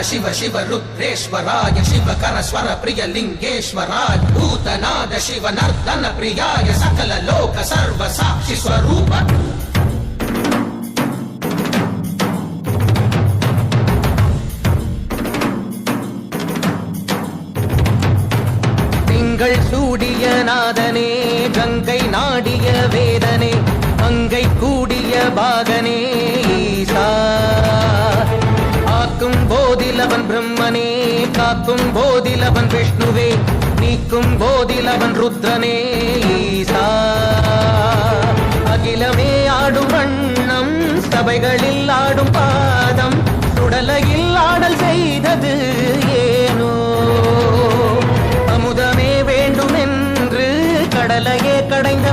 शिव शिव रुद्रेश्वराय शिवकर स्वर प्रिय लिंगेश्वराय भूतनाद शिव नर्दन प्रियाय सकल लोक सर्व साक्षि स्वरूप சூடிய நாதனே கங்கை நாடிய வேதனே அங்கை கூடிய பாகனே ஈசா ஆக்கும் போதிலவன் பிரம்மனே காக்கும் போதிலவன் விஷ்ணுவே நீக்கும் போதிலவன் ருத்ரனே ஈசா அகிலமே ஆடும் வண்ணம் சபைகளில் ஆடும் பாதம் சுடலையில் ஆடல் செய்தது ஏனோ அமுதமே வேண்டும் என்று கடலையே கடைந்த